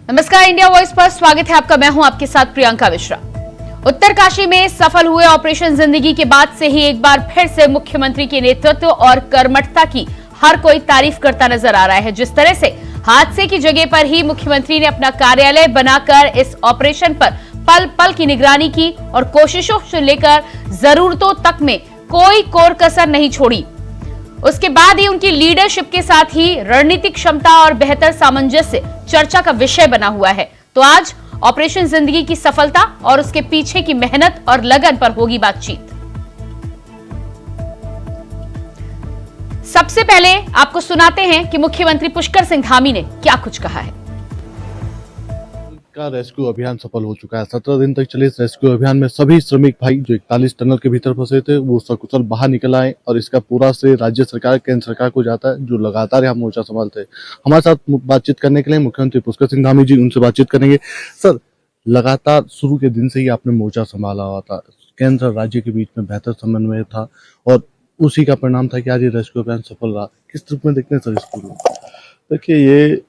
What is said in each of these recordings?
नमस्कार, India voice पर स्वागत है आपका। मैं हूं आपके साथ प्रियंका मिश्रा। उत्तरकाशी में सफल हुए ऑपरेशन जिंदगी के बाद से ही एक बार फिर से मुख्यमंत्री के नेतृत्व और कर्मठता की हर कोई तारीफ करता नजर आ रहा है। जिस तरह से हादसे की जगह पर ही मुख्यमंत्री ने अपना कार्यालय बनाकर इस ऑपरेशन पर पल पल की निगरानी की और कोशिशों से लेकर जरूरतों तक में कोई कोर कसर नहीं छोड़ी। उसके बाद ही उनकी लीडरशिप के साथ ही रणनीतिक क्षमता और बेहतर सामंजस्य चर्चा का विषय बना हुआ है। तो आज ऑपरेशन जिंदगी की सफलता और उसके पीछे की मेहनत और लगन पर होगी बातचीत। सबसे पहले आपको सुनाते हैं कि मुख्यमंत्री पुष्कर सिंह धामी ने क्या कुछ कहा है। का रेस्क्यू अभियान सफल हो चुका है। 17 दिन तक चले इस रेस्क्यू अभियान में सभी श्रमिक भाई जो 41 टनल के भीतर फंसे थे वो सकुशल बाहर निकल आए और इसका पूरा श्रेय राज्य सरकार केंद्र सरकार को जाता है जो लगातार यहाँ मोर्चा संभालते हैं। हमारे साथ बातचीत करने के लिए मुख्यमंत्री पुष्कर सिंह धामी जी, उनसे बातचीत करेंगे। सर, लगातार शुरू के दिन से ही आपने मोर्चा संभाला हुआ था, केंद्र और राज्य के बीच में बेहतर समन्वय था और उसी का परिणाम था कि आज ये रेस्क्यू अभियान सफल रहा। किस रूप में देखते हैं सर इसको? देखिए, ये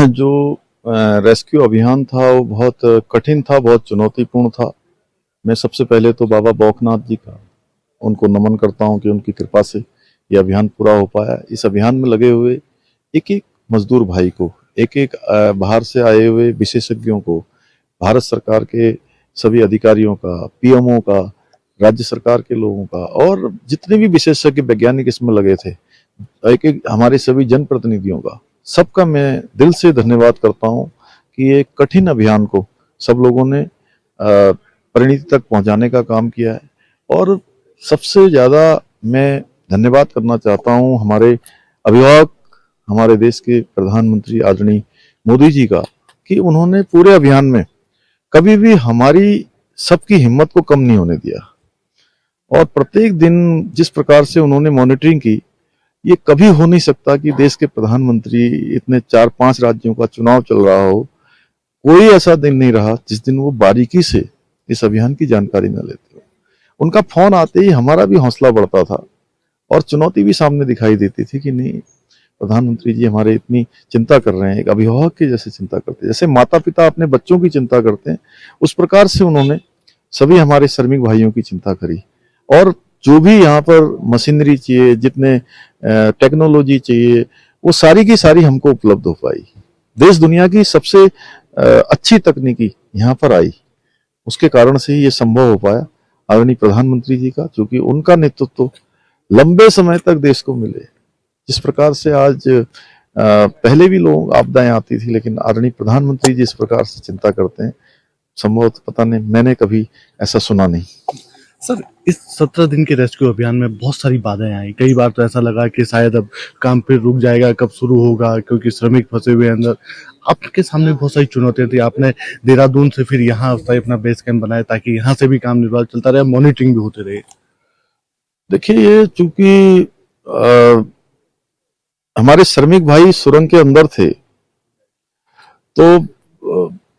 जो रेस्क्यू अभियान था वो बहुत कठिन था, बहुत चुनौतीपूर्ण था। मैं सबसे पहले तो बाबा बौखनाथ जी का उनको नमन करता हूं कि उनकी कृपा से ये अभियान पूरा हो पाया। इस अभियान में लगे हुए एक एक मजदूर भाई को, एक एक बाहर से आए हुए विशेषज्ञों को, भारत सरकार के सभी अधिकारियों का, पीएमओ का, राज्य सरकार के लोगों का और जितने भी विशेषज्ञ वैज्ञानिक इसमें लगे थे, एक एक हमारे सभी जनप्रतिनिधियों का, सबका मैं दिल से धन्यवाद करता हूं कि ये कठिन अभियान को सब लोगों ने परिणति तक पहुंचाने का काम किया है। और सबसे ज्यादा मैं धन्यवाद करना चाहता हूं हमारे अभिभावक, हमारे देश के प्रधानमंत्री आदरणीय मोदी जी का, कि उन्होंने पूरे अभियान में कभी भी हमारी सबकी हिम्मत को कम नहीं होने दिया और प्रत्येक दिन जिस प्रकार से उन्होंने मॉनिटरिंग की, ये कभी हो नहीं सकता कि देश के प्रधानमंत्री, इतने 4-5 राज्यों का चुनाव चल रहा हो, कोई ऐसा दिन नहीं रहा जिस दिन वो बारीकी से इस अभियान की जानकारी न लेते हो। उनका फोन आते ही हमारा भी हौसला बढ़ता था और चुनौती भी सामने दिखाई देती थी कि नहीं, प्रधानमंत्री जी हमारे इतनी चिंता कर रहे हैं, एक अभिभावक की जैसे चिंता करते हैं, जैसे माता पिता अपने बच्चों की चिंता करते हैं, उस प्रकार से उन्होंने सभी हमारे श्रमिक भाइयों की चिंता करी। और जो भी यहाँ पर मशीनरी चाहिए, जितने टेक्नोलॉजी चाहिए, वो सारी की सारी हमको उपलब्ध हो पाई। देश दुनिया की सबसे अच्छी तकनीकी यहाँ पर आई, उसके कारण से ही ये संभव हो पाया आदरणीय प्रधानमंत्री जी का, क्योंकि उनका नेतृत्व लंबे समय तक देश को मिले। जिस प्रकार से आज पहले भी लोग आपदाएं आती थी, लेकिन आदरणीय प्रधानमंत्री जी इस प्रकार से चिंता करते हैं, संभवतः पता नहीं, मैंने कभी ऐसा सुना नहीं। सर, इस 17 दिन के रेस्क्यू अभियान में बहुत सारी बाधाएं आई। कई बार तो ऐसा लगा कि शायद अब काम फिर रुक जाएगा, कब शुरू होगा, क्योंकि श्रमिक फंसे हुए अंदर। आपके सामने बहुत सारी चुनौतियां थी। आपने देहरादून से फिर यहाँ अपना बेस कैंप बनाया ताकि यहाँ से भी काम निर्बाध चलता रहे, मॉनिटरिंग भी होते रहे। देखिए, ये चूंकि हमारे श्रमिक भाई सुरंग के अंदर थे, तो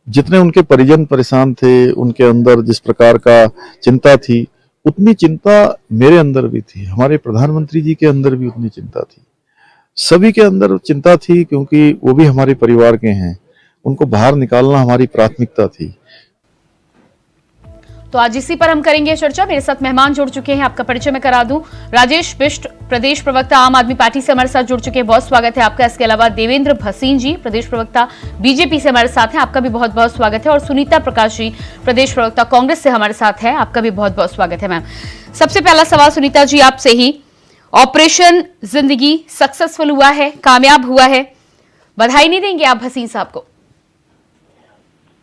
जितने उनके परिजन परेशान थे, उनके अंदर जिस प्रकार का चिंता थी, उतनी चिंता मेरे अंदर भी थी, हमारे प्रधानमंत्री जी के अंदर भी उतनी चिंता थी, सभी के अंदर चिंता थी, क्योंकि वो भी हमारे परिवार के हैं। उनको बाहर निकालना हमारी प्राथमिकता थी। तो आज इसी पर हम करेंगे चर्चा। मेरे साथ मेहमान जुड़ चुके हैं, आपका परिचय मैं करा दूं। राजेश बिष्ट, प्रदेश प्रवक्ता आम आदमी पार्टी से हमारे साथ जुड़ चुके हैं, बहुत स्वागत है आपका। इसके अलावा देवेंद्र भसीन जी, प्रदेश प्रवक्ता बीजेपी से हमारे साथ हैं, आपका भी बहुत बहुत स्वागत है। और सुनीता प्रकाश जी, प्रदेश प्रवक्ता कांग्रेस से हमारे साथ है, आपका भी बहुत बहुत स्वागत है। मैम, सबसे पहला सवाल सुनीता जी आपसे ही, ऑपरेशन जिंदगी सक्सेसफुल हुआ है, कामयाब हुआ है, बधाई नहीं देंगे आप भसीन साहब को?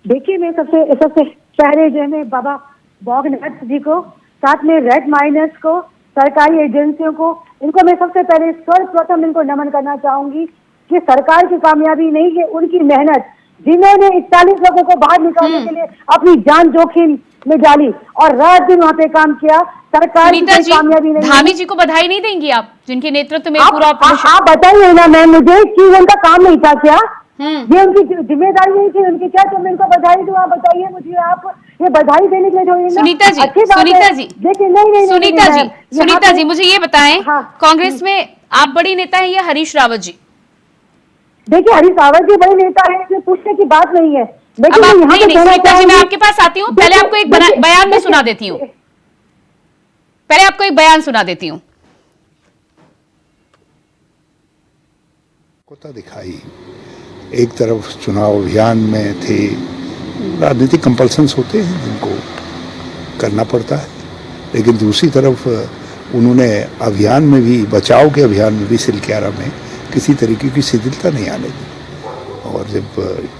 देखिए, मैं सबसे पहले जो है बाबा बौखनाथ जी को, साथ में रेड माइनर्स को, सरकारी एजेंसियों को, इनको मैं सबसे पहले सर्वप्रथम इनको नमन करना चाहूंगी कि सरकार की कामयाबी नहीं है, उनकी मेहनत, जिन्होंने 41 लोगों को बाहर निकालने के लिए अपनी जान जोखिम में डाली और रात दिन वहाँ पे काम किया। सरकार की कामयाबी नहीं। धामी जी को बधाई नहीं देंगी आप, जिनके नेतृत्व में पूरा ऑपरेशन? आप बताइए ना मैम मुझे कि उनका काम नहीं था क्या? ये उनकी जिम्मेदारी नहीं थी उनकी क्या? तो मैं इनको बधाई दूं? आप बताइए मुझे, आप ये बधाई देने के लिए जो सुनीता जी मुझे ये बताएं, कांग्रेस में आप बड़ी नेता है या हरीश रावत जी? देखिए हरीश रावत जी बड़े नेता है, इसमें पूछने की बात नहीं है। लेकिन अब मैं यहाँ नहीं पे नहीं कहना सुनीता जी, मैं चाहूंगी- आपके पास आती हूँ, पहले आपको एक बयान में सुना देती हूँ, पहले आपको एक बयान सुना देती हूँ। कोता दिखाई, एक तरफ चुनाव अभियान में थे, राजनीतिक कंपल्सन्स होते हैं जिनको करना पड़ता है, लेकिन दूसरी तरफ उन्होंने अभियान में भी, बचाव के अभियान में भी सिलक्यारा में किसी तरीके की शिथिलता नहीं आने दी, और जब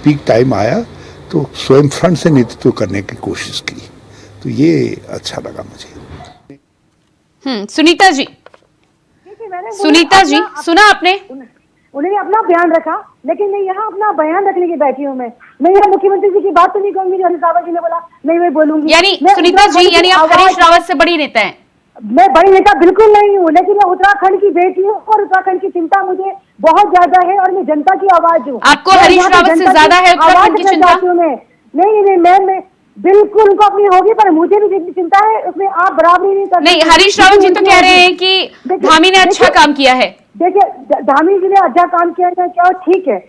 पीक टाइम आया तो स्वयं फ्रंट से नेतृत्व करने की कोशिश की, तो ये अच्छा लगा मुझे। सुनीता जी, मैंने सुनीता जी अपना- सुना आपने? उन्होंने अपना बयान रखा, लेकिन मैं यहाँ अपना बयान रखने की बैठी हूँ। मैं यहाँ मुख्यमंत्री जी की बात तो नहीं कहूंगी जो हरीश रावत जी ने बोला, नहीं मैं बोलूंगी। यानी मैं सुनीता जी, उत्तराखंड यानी की आप आवाज- हरीश रावत से बड़ी नेता हैं? मैं बड़ी नेता बिल्कुल नहीं हूँ, लेकिन मैं उत्तराखंड की बेटी हूँ और उत्तराखंड की चिंता मुझे बहुत ज्यादा है, और मैं जनता की आवाज हूँ। आपको मैं हरीश यहाँ पे रावत से जनता ज्यादा है उत्तराखंड आवाज की रखना चिंता? चाहती हूँ मैं। नहीं, मैं बिल्कुल उनको अपनी होगी, पर मुझे भी जितनी चिंता है उसमें आप बराबरी नहीं कर नहीं, सकते। हरीश रावत जी तो कह रहे हैं कि देखिए- धामी ने अच्छा देखिए- काम किया है। देखिए धामी जी ने अच्छा काम किया है, क्या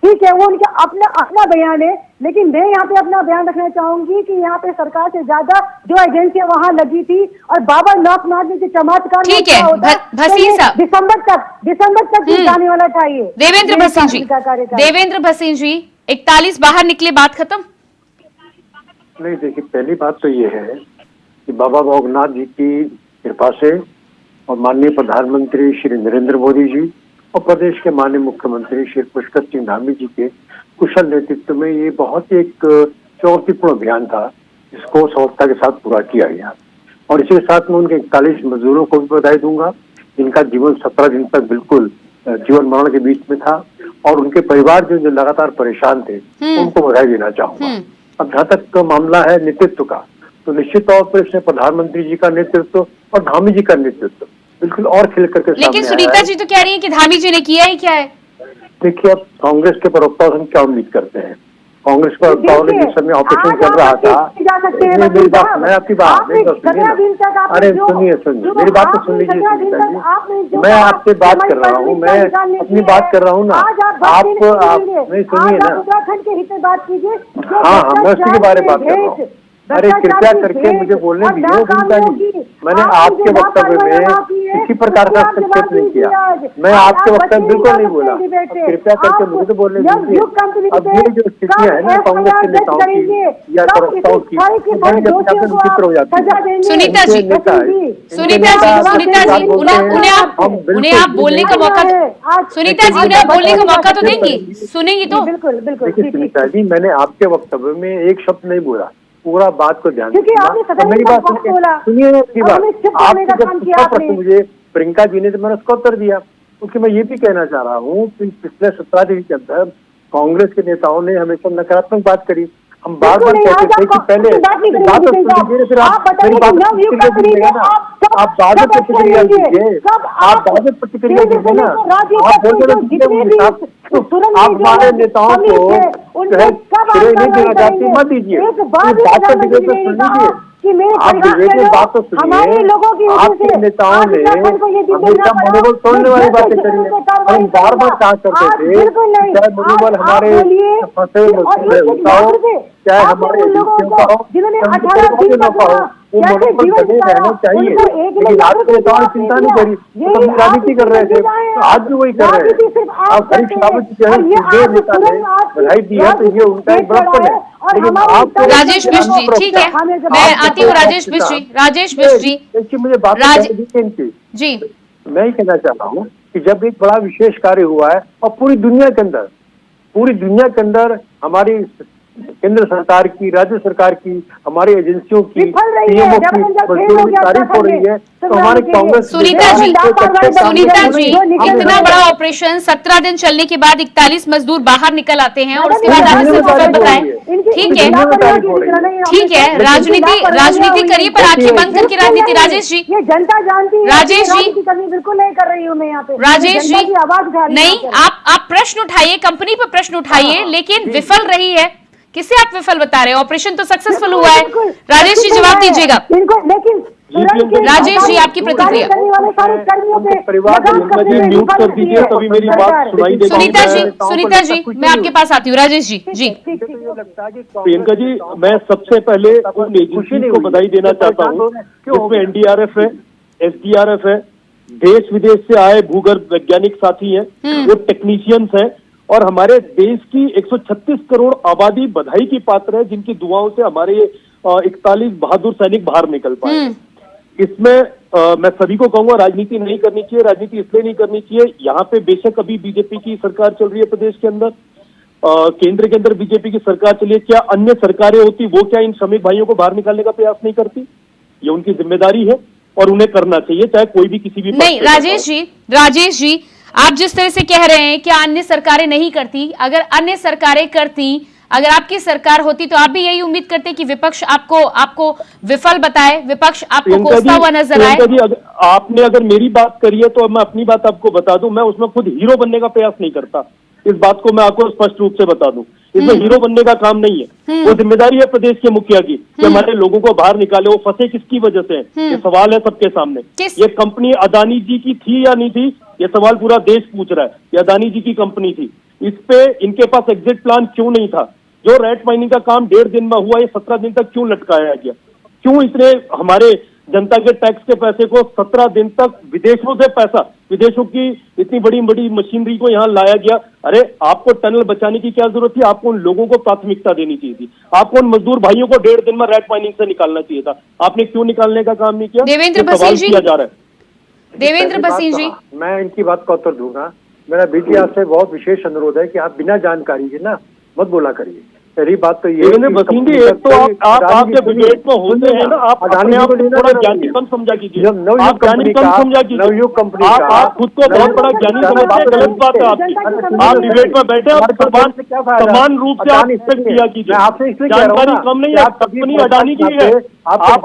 ठीक है, वो उनका अपना बयान है, लेकिन मैं यहाँ पे अपना बयान रखना चाहूंगी कि यहाँ पे सरकार से ज्यादा जो एजेंसियां वहाँ लगी थी, और बाबा लोकनाथ ने जो चमत्कार ठीक किया है, होता, भसीन तो ये साहब। दिसंबर तक ये जाने वाला था। ये देवेंद्र ये भसीन जी, शासन का कार्यकाल। देवेंद्र भसीन जी, 41 बाहर निकले, बात खत्म? नहीं, देखिए पहली बात तो ये है कि बाबा भोगनाथ जी की कृपा से और माननीय प्रधानमंत्री श्री नरेंद्र मोदी जी और प्रदेश के माननीय मुख्यमंत्री श्री पुष्कर सिंह धामी जी के कुशल नेतृत्व में ये बहुत ही एक चुनौतीपूर्ण अभियान था, जिसको सफलता के साथ पूरा किया गया। और इसी के साथ में उनके 41 मजदूरों को भी बधाई दूंगा, जिनका जीवन 17 दिन तक बिल्कुल जीवन मरण के बीच में था, और उनके परिवार जो लगातार परेशान थे उनको बधाई देना चाहूंगा। अब जहाँ तक मामला है नेतृत्व का, तो निश्चित तौर पर इसमें प्रधानमंत्री जी का नेतृत्व और धामी जी का नेतृत्व बिल्कुल और खिल करके लेकिन सामने आया सुनीता है। जी तो कह रही है कि धामी जी ने किया ही क्या है? देखिए, अब कांग्रेस के प्रवक्ता से हम क्या उम्मीद करते हैं? कांग्रेस के प्रवक्ताओं ने जिस समय ऑपरेशन कर रहा था, मेरी बात, मैं आपकी बात नहीं कर सुनिए, अरे सुनिए, मेरी बात तो सुन लीजिए सुनीता जी, मैं आपसे बात कर रहा हूँ, मैं अपनी बात कर रहा हूँ ना, आप नहीं सुनिए ना। उत्तराखंड के हित में बात कीजिए। हाँ, मैं उसी के बारे में बात कर रहा हूँ। अरे कृपया करके मुझे बोलने दीजिए सुनीता जी, मैंने आपके वक्तव्य में किसी प्रकार का हस्तक्षेप नहीं किया, मैं आपके वक्तव्य बिल्कुल नहीं बोला। कृपया करके मुझे तो बोलने दीजिए। अब ये जो स्थितियां है ना कांग्रेस के नेताओं की या प्रवक्ताओं की, चित्र हो जाती है। सुनीता जी, उन्हें आप बोलने का मौका, सुनीता जी उन्हें बोलने का मौका तो देंगी, सुनेंगी तो? बिल्कुल बिल्कुल। देखिए सुनीता जी, मैंने आपके वक्तव्य में एक शब्द नहीं बोला, पूरा बात को ध्यान क्योंकि आपने तो सदन मेरी में बात बहुत बोला। सुनिए मेरी बात। आपने चुप होने का आपने काम जब किया पूछा आपने। प्रश्न मुझे प्रियंका जी ने, तो मैंने उसका उत्तर दिया, क्योंकि मैं ये भी कहना चाह रहा हूँ कि पिछले 17 दिन के अंदर कांग्रेस के नेताओं ने हमेशा नकारात्मक बात करी। हम बार बार कहते थे कि पहले बात तो सुन लीजिए, फिर आप मेरी बात प्रतिक्रिया ना, आप बाद में प्रतिक्रिया दीजिए, आप बाद में प्रतिक्रिया दीजिए ना, आप बोल आप हमारे नेताओं को श्रेय नहीं देना चाहती, मत दीजिए, बात का डिबेट में सुन लीजिए, आप डिबेट में बात तो सुनिए। आपके नेताओं ने हमेशा मनोबल तोड़ने वाली बातें करी है, हम बार बार कहा करते थे चाहे मनोबल हमारे फंसे होता हो, चाहे हमारे एजेंसियों का हो, का हो, वो मनोबल बने रहना चाहिए। लेकिन आपके नेताओं ने चिंता नहीं करी, तो हम राजनीति कर रहे थे, तो आज भी वही कर रहे थे। आप हरीश रावत जी जो नेता ने बधाई दी है, तो ये उनका एक बड़प्पन है। लेकिन आप राजेश मिश्र जी, ठीक है, मैं आती हूँ राजेश मिश्र जी। राजेश मिश्र जी, देखिए मुझे बात जी, मैं ही कहना चाहता हूँ कि जब एक बड़ा विशेष कार्य हुआ है और पूरी दुनिया के अंदर हमारी केंद्र सरकार की, राज्य सरकार की, हमारी एजेंसियों की, पीएमओ की मजदूरों की तारीफ हो रही है, तो हमारे कांग्रेस सुनीता जी, इतना बड़ा ऑपरेशन 17 दिन चलने के बाद 41 मजदूर बाहर निकल आते हैं और उसके बाद आप सिर्फ खबर बताएं। ठीक है, राजनीति करिए, पर आंखें बंद करके राजनीति। राजेश जी, ये जनता जानती है। राजेश जी, कमी बिल्कुल नहीं कर रही हूँ मैं यहाँ पे। राजेश जी, आवाज उठा रही नहीं, आप प्रश्न उठाइए, कंपनी पर प्रश्न उठाइए, लेकिन विफल रही है। किसे आप विफल बता रहे हैं? ऑपरेशन तो सक्सेसफुल हुआ है। राजेश जी जवाब दीजिएगा। इनको लेकिन राजेश जी, आपकी प्रतिक्रिया। परिवार म्यूट कर दीजिए, तभी मेरी बात सुनाई देगी। सुनीता जी, मैं आपके पास आती हूँ। राजेश जी, जी। प्रियंका जी, मैं सबसे पहले उन एजेंसी को बधाई देना चाहता हूँ जिसमें एनडीआरएफ है, एसडीआरएफ है, देश विदेश से आए भूगर्भ वैज्ञानिक साथी हैं, वो टेक्नीशियंस हैं, और हमारे देश की 136 करोड़ आबादी बधाई की पात्र है, जिनकी दुआओं से हमारे 41 बहादुर सैनिक बाहर निकल पाए। इसमें मैं सभी को कहूंगा, राजनीति नहीं करनी चाहिए। राजनीति इसलिए नहीं करनी चाहिए, यहाँ पे बेशक अभी बीजेपी की सरकार चल रही है प्रदेश के अंदर, केंद्र के अंदर बीजेपी की सरकार चली है, क्या अन्य सरकारें होती वो क्या इन श्रमिक भाइयों को बाहर निकालने का प्रयास नहीं करती? ये उनकी जिम्मेदारी है और उन्हें करना चाहिए, चाहे कोई भी किसी भी। नहीं राजेश जी, आप जिस तरह से कह रहे हैं कि अन्य सरकारें नहीं करती, अगर अन्य सरकारें करती, अगर आपकी सरकार होती, तो आप भी यही उम्मीद करते कि विपक्ष आपको विफल बताए, विपक्ष आपको कोसता हुआ नजर आए। आपने अगर मेरी बात करी है तो मैं अपनी बात आपको बता दूं, मैं उसमें खुद हीरो बनने का प्रयास नहीं करता। इस बात को मैं आपको स्पष्ट रूप से बता दूं, इसमें हीरो बनने का काम नहीं है। वो जिम्मेदारी है प्रदेश के मुखिया की कि हमारे लोगों को बाहर निकाले। वो फंसे किसकी वजह से? ये सवाल है सबके सामने। ये कंपनी अदानी जी की थी या नहीं थी, ये सवाल पूरा देश पूछ रहा है। ये अदानी जी की कंपनी थी, इस पे इनके पास एग्जिट प्लान क्यों नहीं था? जो रेट माइनिंग का काम 1.5 दिन में हुआ, ये 17 दिन तक क्यों लटकाया गया? क्यों इतने हमारे जनता के टैक्स के पैसे को 17 दिन तक विदेशों से पैसा, विदेशों की इतनी बड़ी बड़ी मशीनरी को यहाँ लाया गया? अरे आपको टनल बचाने की क्या जरूरत थी? आपको उन लोगों को प्राथमिकता देनी चाहिए थी। आपको उन मजदूर भाइयों को 1.5 दिन में रेट माइनिंग से निकालना चाहिए था। आपने क्यों निकालने का काम नहीं किया? देवेंद्र भसीन जी, किया जा रहा है। देवेंद्र भसीन जी, मैं इनकी बात का उत्तर दूंगा। मेरा बीटी आपसे बहुत विशेष अनुरोध है कि आप बिना जानकारी के ना मत बोला करिए। पहली बात तो ये भसीन जी, एक तो आप जब डिबेट में होते हैं ना, आप अपने आप को थोड़ा ज्ञानी कम समझा कीजिए। आप ज्ञानी कम समझा कीजिए। नवयुग कंपनी आप खुद को बहुत बड़ा ज्ञानी समझते हैं, गलत बात है आपकी। आप डिबेट में बैठे, आप समान रूप से आप एक्सपेक्ट किया कीजिए। जानकारी कम नहीं है, कंपनी अडानी की है। आप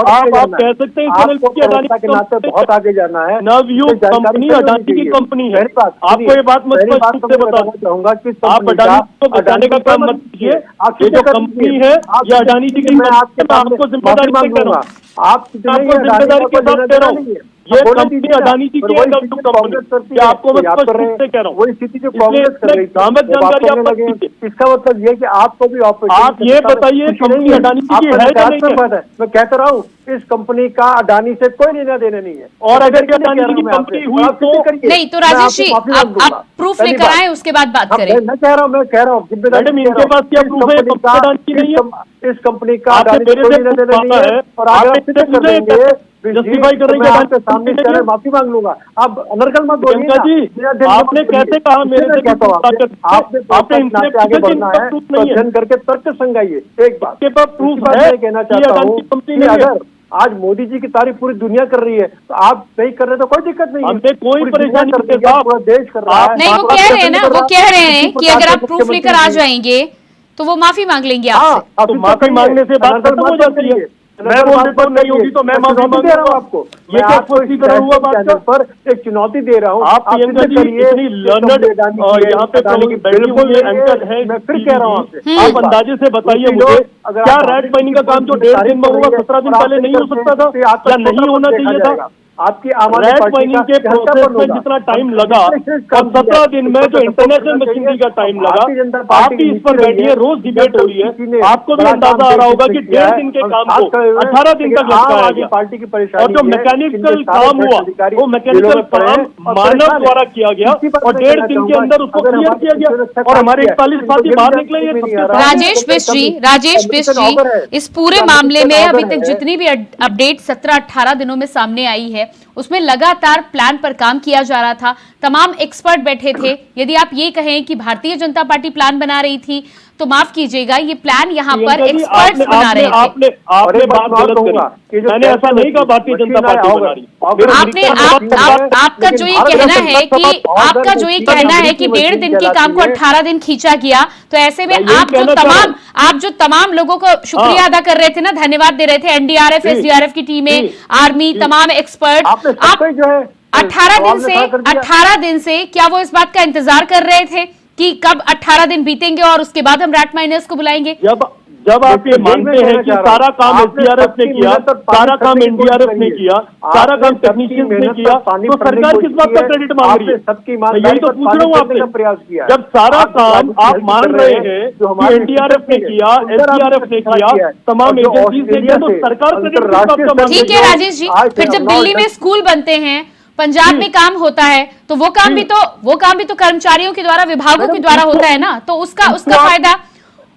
कह सकते हैं अडानी के नाते बहुत आगे जाना है। नवयुग कंपनी अडानी की कंपनी है। आपको ये बात मैं स्पष्ट रूप से बताना चाहूंगा कि आप अडानी को बचाने का काम मत कीजिए। ये जो कंपनी है ये अडानी जी की, मैं आपको जिम्मेदारी से कह रहा हूँ, आपको जिम्मेदारी के साथ कह रहा हूँ, ये कंपनी अडानी जी की है। आपको मैं स्पष्ट रूप से कह रहा हूँ, वही स्थिति जो कांग्रेस कर रही थी, जानकारी आप लगे। इसका मतलब ये कि आपको भी आप ये बताइए कंपनी अडानी जी की है या नहीं है? मैं कहता रहा हूँ, इस कंपनी का अडानी से कोई लेना देना नहीं है। और अगर अडानी जी की कंपनी हुई तो नहीं, तो राजेश जी आप प्रूफ लेकर आए, उसके बाद बात करें। मैं कह रहा हूँ मैडम, इनके पास क्या प्रूफ है? इस कंपनी का और आगे जस्टिफाई करने के सामने माफी मांग लूंगा। अब अनर्गल मत बोलिएगा जी। आपने कैसे कहा मेरे से? आपने इनसे आगे बढ़ना है तो अध्ययन करके तर्क संगाइए। एक बात के पास प्रूफ है, कहना चाहता हूँ कि अगर आज मोदी जी की तारीफ पूरी दुनिया कर रही है तो आप नहीं कर रहे तो कोई दिक्कत नहीं है, कोई परेशानी नहीं, पूरा देश कर रहा है। नहीं, वो कह रहे हैं ना, वो कह रहे हैं कि अगर आप प्रूफ लेकर आ जाएंगे तो वो माफी मांग लेंगे आपसे। तो माफी मांगने से बात खत्म हो जाती है। मैं बोलता नहीं होगी तो मैं माफी मांग रहा हूँ आपको। ये आपको इसी तरह हुआ बात पर एक चुनौती दे रहा हूँ। आप प्रियंका जी इतनी लर्नड यहाँ पे बिल्कुल एंकर है, मैं फिर कह रहा हूँ आपसे, आप अंदाजे से बताइए मुझे, क्या रेट माइनिंग का काम जो 1.5 दिन में हुआ 17 दिन पहले नहीं हो सकता था? क्या नहीं होना चाहिए था? आपकी रेट माइनिंग के प्रोसेस में जितना टाइम लगा और 17 दिन में जो इंटरनेशनल मशीनरी का टाइम लगा, आप भी इस पर बैठिए, रोज डिबेट हो रही है, आपको भी अंदाजा आ रहा होगा कि 1.5 दिन के काम को 18 दिन तक लटकाया गया। पार्टी की परेशानी और जो मैकेनिकल काम हुआ वो मैकेनिकल काम मानव द्वारा किया गया और 1.5 दिन के अंदर उसको क्लियर किया गया और हमारे 41 साथी बाहर निकले। राजेश बिष्ट जी, इस पूरे मामले में अभी तक जितनी भी अपडेट 17-18 दिनों में सामने आई है, उसमें लगातार प्लान पर काम किया जा रहा था, तमाम एक्सपर्ट बैठे थे। यदि आप ये कहें कि भारतीय जनता पार्टी प्लान बना रही थी तो माफ कीजिएगा, ये प्लान यहाँ पर एक्सपर्ट्स बना रहे थे। आपने बात गलत करी, मैंने ऐसा नहीं कहा भारतीय जनता पार्टी बना रही। आपका जो ये कहना है कि आपका जो ये कहना है कि 1.5 दिन के काम को 18 दिन खींचा गया, तो ऐसे में आप जो तमाम लोगों को शुक्रिया अदा कर रहे थे ना, धन्यवाद दे रहे थे, एनडीआरएफ एसडीआरएफ की टीमें, आर्मी, तमाम एक्सपर्ट, आप 18 दिन से क्या वो इस बात का इंतजार कर रहे थे कि कब 18 दिन बीतेंगे और उसके बाद हम रैट माइनर्स को बुलाएंगे? जब आप ये मानते हैं कि सारा काम एसडीआरएफ ने किया, सारा काम एनडीआरएफ ने किया, सारा काम टेक्नीशियंस ने किया, तो सरकार किस बात का क्रेडिट मांग रही है? सबकी यही तो पूछ रहा हूँ आपसे। प्रयास किया जब सारा काम आप मान रहे हैं कि एनडीआरएफ ने किया, एसडीआरएफ ने किया, तमाम एजेंसीज ने किया, तो सरकार क्रेडिट किस बात का मांग रही है? ठीक है राजेश जी, फिर जब दिल्ली में स्कूल बनते हैं, पंजाब में काम होता है, तो वो काम भी तो कर्मचारियों के द्वारा, विभागों के द्वारा होता है ना, तो उसका फायदा,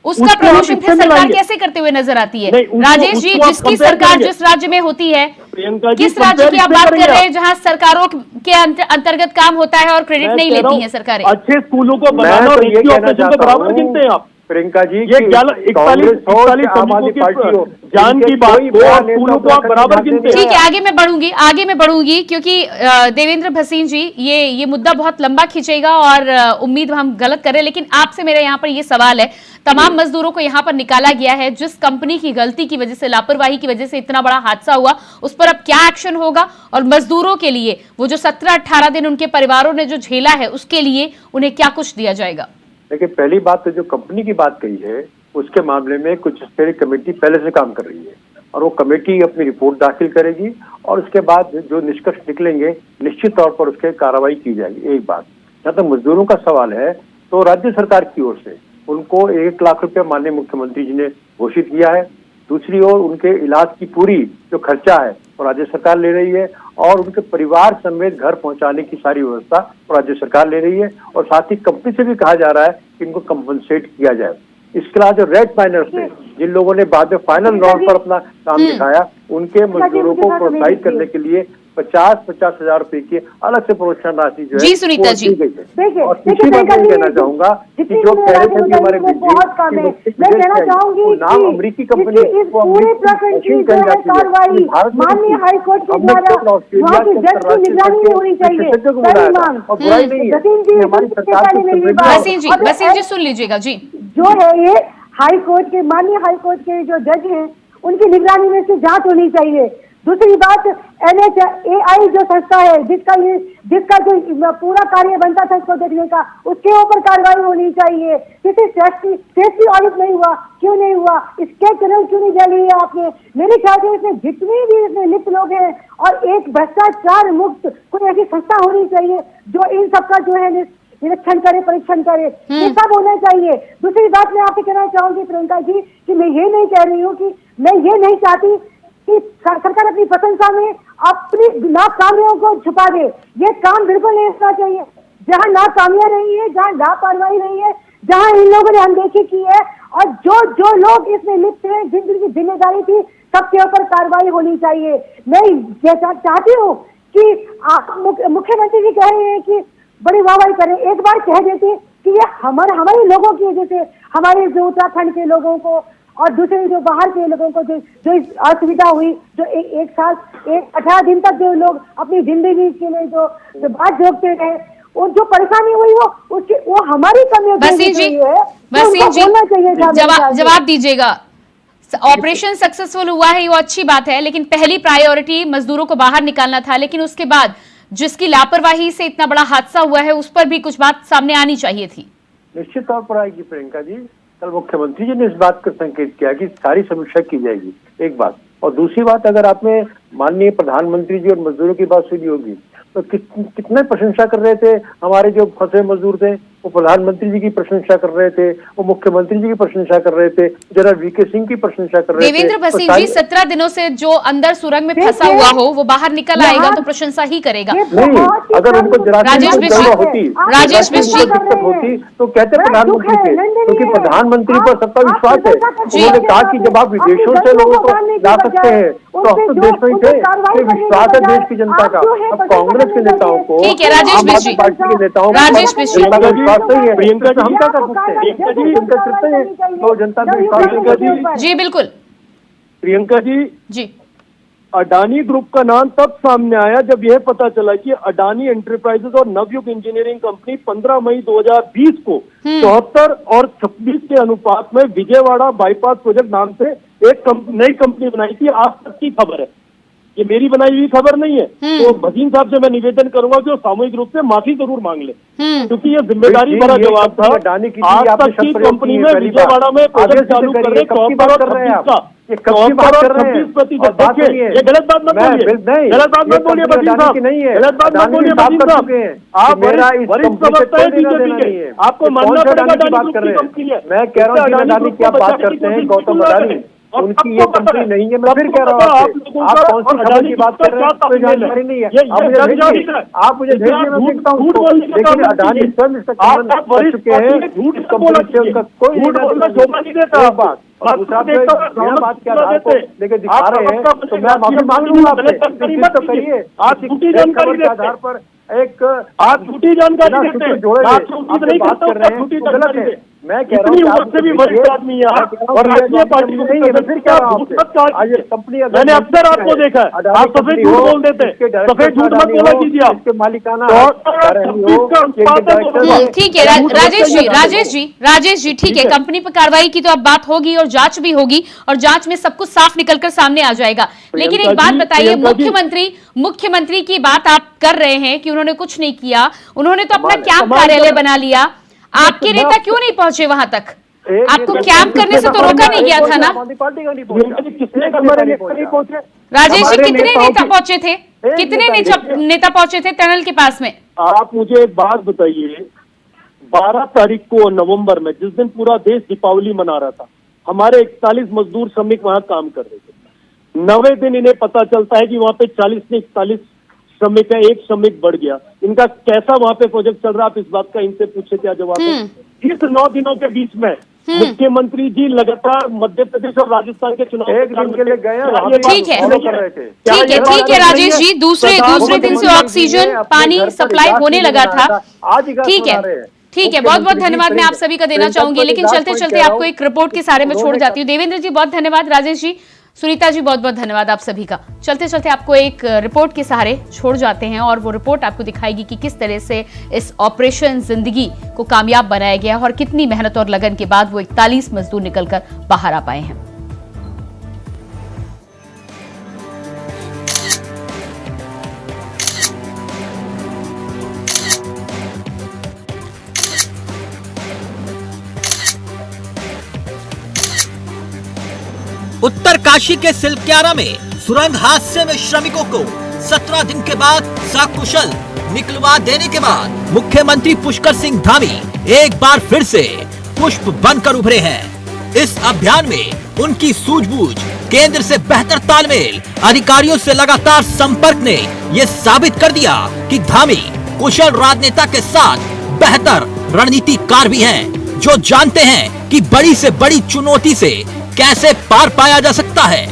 उसका प्रमोशन फिर सरकार कैसे करते हुए नजर आती है? राजेश जी, जिसकी सरकार जिस राज्य में होती है, किस राज्य की आप बात कर रहे हैं जहां सरकारों के अंतर्गत काम होता है और क्रेडिट नहीं लेती है सरकारें? अच्छे स्कूलों को बनाना और रेस्क्यू ऑपरेशन को बराबर गिनते हैं आप? प्रियंका जी, ये 41 श्रमिकों की जान की बात को और स्कूलों को आप बराबर गिनते हैं? ठीक है, आगे मैं बढ़ूंगी क्योंकि देवेंद्र भसीन जी ये मुद्दा बहुत लंबा खींचेगा और उम्मीद हम गलत करें, लेकिन आपसे मेरा यहाँ पर ये सवाल है, तमाम मजदूरों को यहाँ पर निकाला गया है, जिस कंपनी की गलती की वजह से, लापरवाही की वजह से इतना बड़ा हादसा हुआ, उस पर अब क्या एक्शन होगा? और मजदूरों के लिए वो जो 17-18 दिन उनके परिवारों ने जो झेला है, उसके लिए उन्हें क्या कुछ दिया जाएगा? देखिए, पहली बात तो जो कंपनी की बात कही है, उसके मामले में कुछ स्टेयरिंग कमेटी पहले से काम कर रही है और वो कमेटी अपनी रिपोर्ट दाखिल करेगी और उसके बाद जो निष्कर्ष निकलेंगे निश्चित तौर पर उसके कार्रवाई की जाएगी। एक बात, जहाँ तक मजदूरों का सवाल है, तो राज्य सरकार की ओर से उनको 1 लाख रुपया माननीय मुख्यमंत्री जी ने घोषित किया है। दूसरी ओर उनके इलाज की पूरी जो खर्चा है वो राज्य सरकार ले रही है और उनके परिवार समेत घर पहुंचाने की सारी व्यवस्था राज्य सरकार ले रही है और साथ ही कंपनी से भी कहा जा रहा है कि इनको कंपनसेट किया जाए। इसके अलावा जो रेड माइनर्स थे, जिन लोगों ने बाद में फाइनल राउंड पर अपना काम दिखाया, उनके मजदूरों को प्रोत्साहित करने के लिए 50-50 हजार रुपए की अलग से प्रोत्साहन राशि जो है सुनीता जी, और तीसरी बात मैं कहना चाहूंगा कि जो कह रहे थे कि हमारे नाम अमरीकी कंपनी माननीय हाईकोर्ट के द्वारा वहाँ की जज की निगरानी में होनी चाहिए। बुराई नहीं है हमारी सरकार। वसीम जी सुन लीजिएगा जी, जो है ये हाईकोर्ट के, माननीय हाईकोर्ट के जो जज हैं उनकी निगरानी में से जांच होनी चाहिए। दूसरी बात, NHAI जो संस्था है जिसका जो पूरा कार्य बनता था इसको देखने का, उसके ऊपर कार्रवाई होनी चाहिए। किसी सेफ्टी ऑडिट नहीं हुआ, क्यों नहीं हुआ? इसके चैनल क्यों नहीं डाली है आपने? मेरे ख्याल से इसमें जितने भी इसमें लिप्त लोग हैं और एक भ्रष्टाचार मुक्त कोई ऐसी संस्था होनी चाहिए जो इन सबका जो है निरीक्षण करे, परीक्षण करे, ये सब होना चाहिए। दूसरी बात मैं आपसे कहना चाहूंगी प्रियंका जी कि मैं ये नहीं कह रही हूँ कि मैं ये नहीं चाहती कि सरकार अपनी प्रशंसा में अपनी नाकामियों को छुपा दे। ये काम बिल्कुल नहीं होना चाहिए। जहाँ नाकामियां रही है, जहाँ लापरवाही रही है, जहाँ इन लोगों ने अनदेखी की है और जो लोग इसमें लिप्त हैं, जिनकी जिम्मेदारी थी, सबके ऊपर कार्रवाई होनी चाहिए। मैं ये चाहती हूँ कि मुख्यमंत्री जी कह रहे हैं कि बड़ी वाहवाही करें, एक बार कह देते कि ये हमारे लोगों की वजह से, हमारे जो उत्तराखंड के लोगों को और दूसरे जो बाहर के लोगों को जो असुविधा हुई, जो एक साल 18 दिन तक जो लोग अपनी जिंदगी के लिए जो बात जोड़ते रहे, और जो परेशानी हुई वो हमारी कमी है। जवाब दीजिएगा। ऑपरेशन सक्सेसफुल हुआ है, वो अच्छी बात है, लेकिन पहली प्रायोरिटी मजदूरों को बाहर निकालना था, लेकिन उसके बाद जिसकी लापरवाही से इतना बड़ा हादसा हुआ है उस पर भी कुछ बात सामने आनी चाहिए थी। निश्चित तौर पर आएगी प्रियंका जी। कल मुख्यमंत्री जी ने इस बात का संकेत किया कि सारी समीक्षा की जाएगी, एक बात। और दूसरी बात, अगर आपने माननीय प्रधानमंत्री जी और मजदूरों की बात सुनी होगी तो कितने प्रशंसा कर रहे थे हमारे जो फंसे मजदूर थे, वो प्रधानमंत्री जी की प्रशंसा कर रहे थे, वो मुख्यमंत्री जी की प्रशंसा कर रहे थे, जनरल वीके सिंह की प्रशंसा कर रहे थे। देवेंद्र भसीन जी, 17 दिनों से जो अंदर सुरंग में फंसा हुआ हो वो बाहर निकल आएगा तो प्रशंसा ही करेगा। नहीं, अगर उनको राजेश बिष्ट होती तो कहते प्रधानमंत्री थे, क्योंकि प्रधानमंत्री पर सबका विश्वास है। उन्होंने कहा कि जब आप विदेशों से लोगों को ला सकते हैं तो हम तो देश में ही थे, विश्वास है देश की जनता का। अब कांग्रेस के नेताओं को, ठीक है राजेश बिष्ट जी, पार्टी के नेताओं को राजेश बिष्ट जी, जनता का विश्वास नहीं है, प्रियंका जी, हम क्या कर सकते हैं? जनता करते हैं तो जनता का विश्वास। जी बिल्कुल प्रियंका जी, अडानी ग्रुप का नाम तब सामने आया जब यह पता चला कि अडानी एंटरप्राइजेस और नवयुग इंजीनियरिंग कंपनी 15 मई 2020 को 74 और 26 के अनुपात में विजयवाड़ा बाईपास प्रोजेक्ट नाम से एक नई कंपनी बनाई थी। आज तक की खबर है, ये मेरी बनाई हुई खबर नहीं है। तो भसीन साहब से मैं निवेदन करूंगा कि वो सामूहिक रूप से माफी जरूर मांग ले, क्योंकि ये जिम्मेदारी भरा जवाब था। आज तक की कंपनी में विजयवाड़ा में प्रोजेक्ट चालू कर रहे 74 और 26 का, ये 74 और 26%। देखिए, ये गलत बात मत बोलिए, गलत बात मत बोलिए भसीन साहब, गलत बात मत बोलिए भसीन साहब। आप वरिष्ठ प्रवक्ता है बीजेपी के, आपको मानना पड़ेगा अडानी ग्रुप की कंपनी है। मैं कह रहा हूँ अडानी की आप बात करते हैं, गौतम अडानी उनकी ये कंपनी नहीं है। मैं फिर कह रहा हूँ आप कौन सी खबर की बात कर रहे हैं, कोई जानकारी नहीं है। आप मुझे भेजिए, मैं देखता हूँ। लेकिन अडानी स्वयं इसका खंडन कर चुके हैं, झूठ कंपनी से उनका कोई नहीं देता बात। बात क्या रहा है लेके दिखा रहे हैं, तो मैं माफी मांग लूंगा आपसे। तो करिए, आप झूठी जानकारी के आधार पर एक आप झूठी जानकारी देते हैं, बात कर रहे हैं, गलत है। मैं कह रहा हूँ से भी वरिष्ठ आदमी है और राष्ट्रीय पार्टी को नहीं है। फिर क्या कंपनी मैंने अक्सर आपको देखा है, आप सफेद झूठ बोल देते हैं, सफेद झूठ मत बोला कीजिए आप। इसके मालिकाना ठीक है राजेश जी ठीक है, कंपनी पर कार्रवाई की तो अब बात होगी और जांच भी होगी और जांच में सब कुछ साफ निकलकर सामने आ जाएगा। लेकिन एक बात बताइए, मुख्यमंत्री की बात आप कर रहे हैं कि उन्होंने कुछ नहीं किया, उन्होंने तो अपना कैंप कार्यालय बना लिया। आपके नेता क्यों नहीं पहुंचे वहां तक? आपको कैंप करने से तो रोका नहीं गया था ना? राजेश जी, कितने नेता पहुंचे थे, कितने नेता पहुंचे थे टनल के पास में? आप मुझे एक बात बताइए, 12 तारीख को नवंबर में, जिस दिन पूरा देश दीपावली मना रहा था, हमारे 41 मजदूर श्रमिक वहां काम कर रहे थे। 9वें दिन इन्हें पता चलता है कि वहां पे 40 से 41 श्रमिक है, एक श्रमिक बढ़ गया। इनका कैसा वहां पे प्रोजेक्ट चल रहा है, आप इस बात का इनसे पूछे, क्या जवाब है? इस 9 दिनों के बीच में मुख्यमंत्री जी लगातार मध्य प्रदेश और राजस्थान के चुनाव एक दिन के लिए गए। ठीक है राजेश जी, दूसरे दिन से ऑक्सीजन पानी सप्लाई होने लगा था। ठीक है, बहुत बहुत धन्यवाद मैं आप सभी का देना चाहूंगी। लेकिन चलते चलते आपको एक रिपोर्ट के सहारे में छोड़ जाती हूँ। देवेंद्र जी बहुत धन्यवाद, राजेश जी, सुनीता जी बहुत बहुत धन्यवाद आप सभी का। चलते चलते आपको एक रिपोर्ट के सहारे छोड़ जाते हैं और वो रिपोर्ट आपको दिखाएगी कि किस तरह से इस ऑपरेशन जिंदगी को कामयाब बनाया गया और कितनी मेहनत और लगन के बाद वो 41 मजदूर निकलकर बाहर आ पाए हैं। उत्तरकाशी के सिलक्यारा में सुरंग हादसे में श्रमिकों को 17 दिन के बाद सकुशल निकलवा देने के बाद मुख्यमंत्री पुष्कर सिंह धामी एक बार फिर से पुष्प बनकर उभरे हैं। इस अभियान में उनकी सूझबूझ, केंद्र से बेहतर तालमेल, अधिकारियों से लगातार संपर्क ने ये साबित कर दिया कि धामी कुशल राजनेता के साथ बेहतर रणनीतिकार भी हैं, जो जानते हैं कि बड़ी से बड़ी चुनौती से कैसे पार पाया जा सकता है।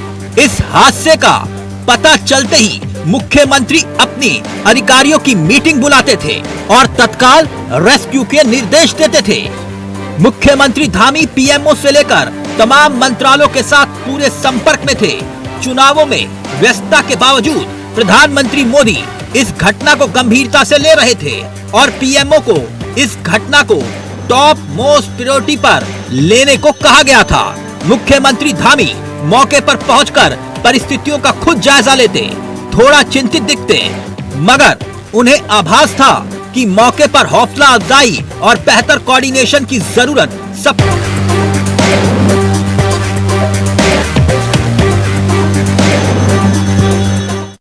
इस हादसे का पता चलते ही मुख्यमंत्री अपनी अधिकारियों की मीटिंग बुलाते थे और तत्काल रेस्क्यू के निर्देश देते थे। मुख्यमंत्री धामी पीएमओ से लेकर तमाम मंत्रालयों के साथ पूरे संपर्क में थे। चुनावों में व्यस्तता के बावजूद प्रधानमंत्री मोदी इस घटना को गंभीरता से ले रहे थे और पीएमओ को इस घटना को टॉप मोस्ट प्रायोरिटी पर लेने को कहा गया था। मुख्यमंत्री धामी मौके पर पहुंचकर परिस्थितियों का खुद जायजा लेते, थोड़ा चिंतित दिखते, मगर उन्हें आभास था कि मौके पर हौसला अफजाई और बेहतर कोऑर्डिनेशन की जरूरत सब